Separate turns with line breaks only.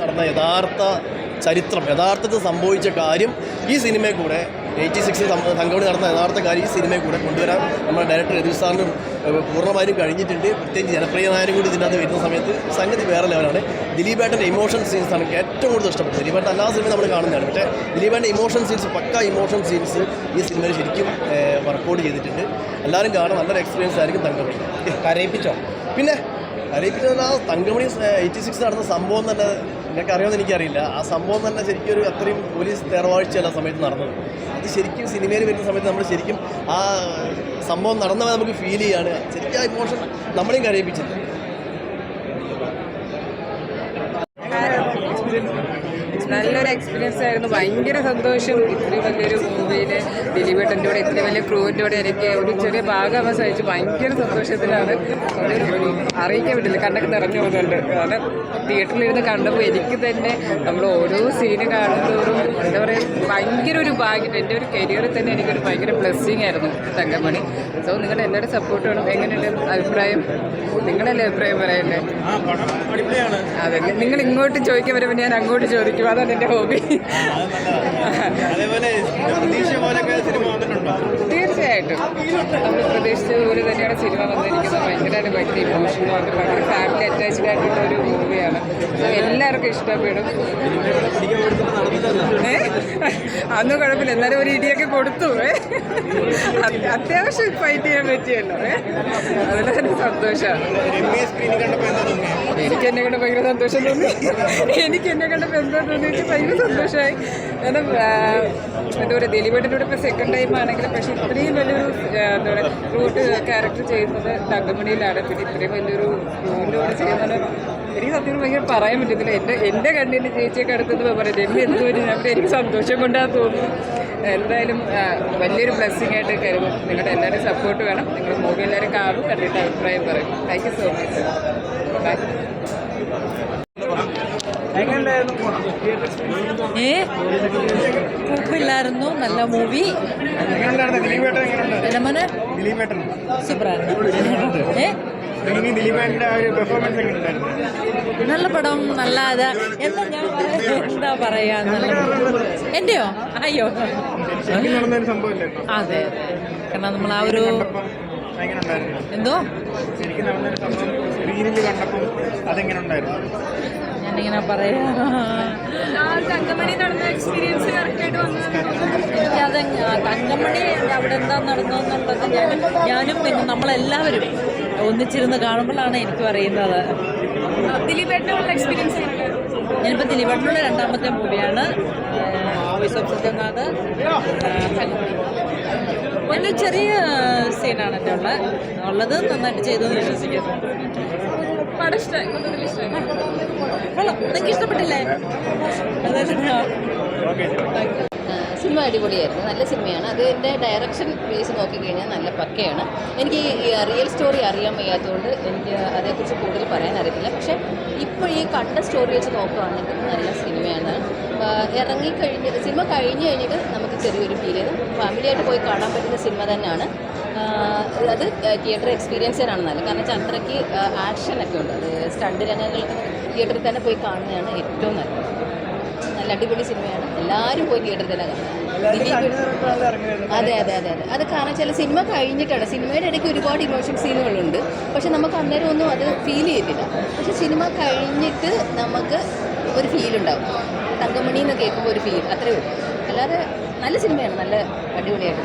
നടന്ന യഥാർത്ഥത്തിൽ സംഭവിച്ച കാര്യം ഈ സിനിമയിൽ കൂടെ 86 തങ്കമണി നടന്ന യഥാർത്ഥ കാര്യം ഈ സിനിമയിൽ കൂടെ കൊണ്ടുവരാൻ നമ്മുടെ ഡയറക്ടർ രതീഷ് സാറിനും പൂർണ്ണമായും കഴിഞ്ഞിട്ടുണ്ട്. പ്രത്യേകിച്ച് ജനപ്രിയനായാലും കൂടി ഇതിനകത്ത് വരുന്ന സമയത്ത് സംഗതി വേറെ ലെവലാണ്. ദിലീപേട്ടൻ്റെ ഇമോഷൻ സീൻസാണ് ഏറ്റവും കൂടുതൽ ഇഷ്ടപ്പെട്ടത്. ദിലീപേട്ടൻ എല്ലാ സിനിമയും നമ്മൾ കാണുന്നതാണ്, പക്ഷേ ദിലീപേട്ടൻ്റെ ഇമോഷൻ സീൻസ് ഇമോഷൻ സീൻസ് ഈ സിനിമയിൽ ശരിക്കും വർക്കൗട്ട് ചെയ്തിട്ടുണ്ട്. എല്ലാവരും കാണാൻ നല്ലൊരു എക്സ്പീരിയൻസ് ആയിരിക്കും തങ്കമണി. കരയിപ്പിച്ചോ? പിന്നെ കരയിപ്പിച്ചത് ആ തങ്കമണി 86 നടന്ന സംഭവം തന്നെ നിങ്ങൾക്ക് അറിയാമെന്ന് എനിക്കറിയില്ല. ആ സംഭവം തന്നെ ശരിക്കും ഒരു അത്രയും പോലീസ് തേർവാഴ്ചയല്ല സമയത്ത് നടന്നത്. അത് ശരിക്കും സിനിമയിൽ വരുന്ന സമയത്ത് നമ്മൾ ശരിക്കും ആ സംഭവം നടന്നവരെ നമുക്ക് ഫീൽ ചെയ്യാണ്. ശരിക്കും ആ ഇമോഷൻ നമ്മളെയും കരയിപ്പിച്ചില്ല.
നല്ലൊരു എക്സ്പീരിയൻസ് ആയിരുന്നു. ഭയങ്കര സന്തോഷം. ഇത്രയും വലിയൊരു മൂവിയിൽ ദിലീപേട്ടൻ്റെ കൂടെ ഇത്രയും വലിയ ക്രൂവിൻ്റെ കൂടെ എനിക്ക് ഒരു ചെറിയ ഭാഗം സഹിച്ചു. ഭയങ്കര സന്തോഷത്തിലാണ്. അറിയിക്കാൻ പറ്റില്ല, കണ്ണൊക്കെ നിറഞ്ഞു പോകുന്നുണ്ട്. കാരണം തിയേറ്ററിലിരുന്ന് കണ്ടപ്പോൾ എനിക്ക് തന്നെ നമ്മൾ ഓരോ സീന് കാണുന്നതോറും എന്താ പറയുക, ഭയങ്കര ഒരു ഭാഗ്യം. എൻ്റെ ഒരു കരിയറിൽ തന്നെ എനിക്കൊരു ഭയങ്കര ബ്ലെസ്സിങ് ആയിരുന്നു തങ്കമണി. സോ നിങ്ങളുടെ എല്ലാവരുടെ സപ്പോർട്ട് വേണം. എങ്ങനെയുണ്ട് അഭിപ്രായം? നിങ്ങളല്ലേ അഭിപ്രായം പറയല്ലേ? അതെ, നിങ്ങൾ ഇങ്ങോട്ട് ചോദിക്കാൻ വരുമ്പോൾ ഞാൻ അങ്ങോട്ട് ചോദിക്കും. അതാണ് എൻ്റെ ഹോബി. തീർച്ചയായിട്ടും നമ്മൾ പ്രതീക്ഷിച്ച പോലെ തന്നെയാണ് സിനിമ വന്നിരിക്കുന്നത്. ഭയങ്കര ഇമോഷനുമാണ്. ഭയങ്കര ഫാമിലി അറ്റാച്ച്ഡ് ആയിട്ടുള്ള ഒരു മൂവിയാണ്. എല്ലാവർക്കും ഇഷ്ടപ്പെടും. അന്നും കുഴപ്പമില്ല, എന്നാലും ഒരു ഇടിയൊക്കെ കൊടുത്തു. അത്യാവശ്യം ഫൈറ്റ് ചെയ്യാൻ പറ്റിയല്ലോ. അതിൽ തന്നെ സന്തോഷമാണ്. എനിക്ക് എന്നെ കണ്ട് ഭയങ്കര സന്തോഷം തോന്നി. എനിക്ക് എന്നെ കണ്ടപ്പോൾ എന്താ തോന്നിയിട്ട് ഭയങ്കര സന്തോഷമായി. കാരണം എന്താ പറയുക, ദിലീപേട്ടൻ്റെ കൂടെ ഇപ്പോൾ സെക്കൻഡ് ടൈം ആണെങ്കിലും പക്ഷേ ഇത്രയും വലിയൊരു എന്താ പറയുക റൂട്ട് ക്യാരക്ടർ ചെയ്യുന്നത് തങ്കമണിയിലാണ്. പിന്നെ ഇത്രയും വലിയൊരു റൂട്ടിലൂടെ ചെയ്യുന്നത് എനിക്ക് സത്യം ഭയങ്കര പറയാൻ പറ്റത്തില്ല. എൻ്റെ കണ്ണിന് ചേച്ചിയൊക്കെ അടുത്തത് പറയുന്നത് എന്നെ എന്ത് പറ്റി ഞാൻ എനിക്ക് സന്തോഷം കൊണ്ടാന്ന് തോന്നുന്നു. എന്തായാലും വലിയൊരു ബ്ലെസ്സിങ് ആയിട്ട് കരുതും. നിങ്ങളുടെ എല്ലാവരും സപ്പോർട്ട് വേണം. നിങ്ങൾ മൂവി എല്ലാവരും കാണും, കണ്ടിട്ട് അഭിപ്രായം പറയും. Thank you so much. Bye.
കുഴപ്പമില്ലായിരുന്നു, നല്ല മൂവി. സൂപ്പറായിരുന്നു. നല്ല പടം, നല്ല ഇത് എന്താ പറയാ, എന്റെയോ അയ്യോ അതെ. കാരണം നമ്മൾ ആ ഒരു എന്തോ ഞാനിങ്ങനെ പറയാ
തങ്കമണി നടന്ന എക്സ്പീരിയൻസ്
എനിക്കത് തങ്കമണി അവിടെ എന്താ നടന്നതെന്നുള്ളത് ഞാനും പിന്നെ നമ്മളെല്ലാവരും ഒന്നിച്ചിരുന്ന് കാണുമ്പോഴാണ് എനിക്കും അറിയുന്നത്.
ദിലീപേട്ടനുള്ള എക്സ്പീരിയൻസ്
ഞാനിപ്പോൾ ദിലീപേട്ടനുള്ള രണ്ടാമത്തെ മൂവിയാണ് വോയിസ് ഓഫ് സത്യനാഥ്. എൻ്റെ ചെറിയ സീനാണ് എൻ്റെ ഉള്ളത്. നന്നായിട്ട് ചെയ്തു എന്ന് വിശ്വസിക്കുന്നു. നിങ്ങൾക്ക് ഇഷ്ടപ്പെട്ടില്ലേ?
സിനിമ അടിപൊളിയായിരുന്നു, നല്ല സിനിമയാണ്. അതിൻ്റെ ഡയറക്ഷൻ ബേസ് നോക്കിക്കഴിഞ്ഞാൽ നല്ല പക്കയാണ്. എനിക്ക് റിയൽ സ്റ്റോറി അറിയാൻ വയ്യാത്തതുകൊണ്ട് എനിക്ക് അതേക്കുറിച്ച് കൂടുതൽ പറയാൻ അറിയത്തില്ല. പക്ഷേ ഇപ്പോൾ ഈ കണ്ട സ്റ്റോറി വെച്ച് നോക്കുകയാണെങ്കിൽ നല്ല സിനിമയാണ്. സിനിമ കഴിഞ്ഞ് കഴിഞ്ഞിട്ട് നമുക്ക് ചെറിയൊരു ഫീൽ ചെയ്തു. ഫാമിലിയായിട്ട് പോയി കാണാൻ പറ്റുന്ന സിനിമ തന്നെയാണ്. അത് തിയേറ്റർ എക്സ്പീരിയൻസിനാണ് നല്ലത്. കാരണം വെച്ചാൽ അത്രയ്ക്ക് ആക്ഷനൊക്കെ ഉണ്ട്. അത് സ്റ്റണ്ട് രംഗങ്ങൾക്ക് തിയേറ്ററിൽ തന്നെ പോയി കാണുന്നതാണ് ഏറ്റവും നല്ലത്. നല്ല അടിപൊളി സിനിമയാണ്. എല്ലാവരും പോയി തിയേറ്ററിൽ തന്നെ കാണുന്നത്. അതെ അതെ അതെ അതെ. അത് കാരണം ചില സിനിമ കഴിഞ്ഞിട്ടാണ്. സിനിമയുടെ ഇടയ്ക്ക് ഒരുപാട് ഇമോഷൻ സീനുകളുണ്ട്, പക്ഷെ നമുക്ക് അന്നേരം ഒന്നും അത് ഫീൽ ചെയ്യത്തില്ല. പക്ഷെ സിനിമ കഴിഞ്ഞിട്ട് നമുക്ക് ഒരു ഫീൽ ഉണ്ടാവും. തങ്കമണി എന്ന് കേൾക്കുമ്പോൾ ഒരു ഫീൽ, അത്രയേ ഉള്ളൂ. അല്ലാതെ നല്ല സിനിമയാണ്, നല്ല അടിപൊളിയായിട്ട്.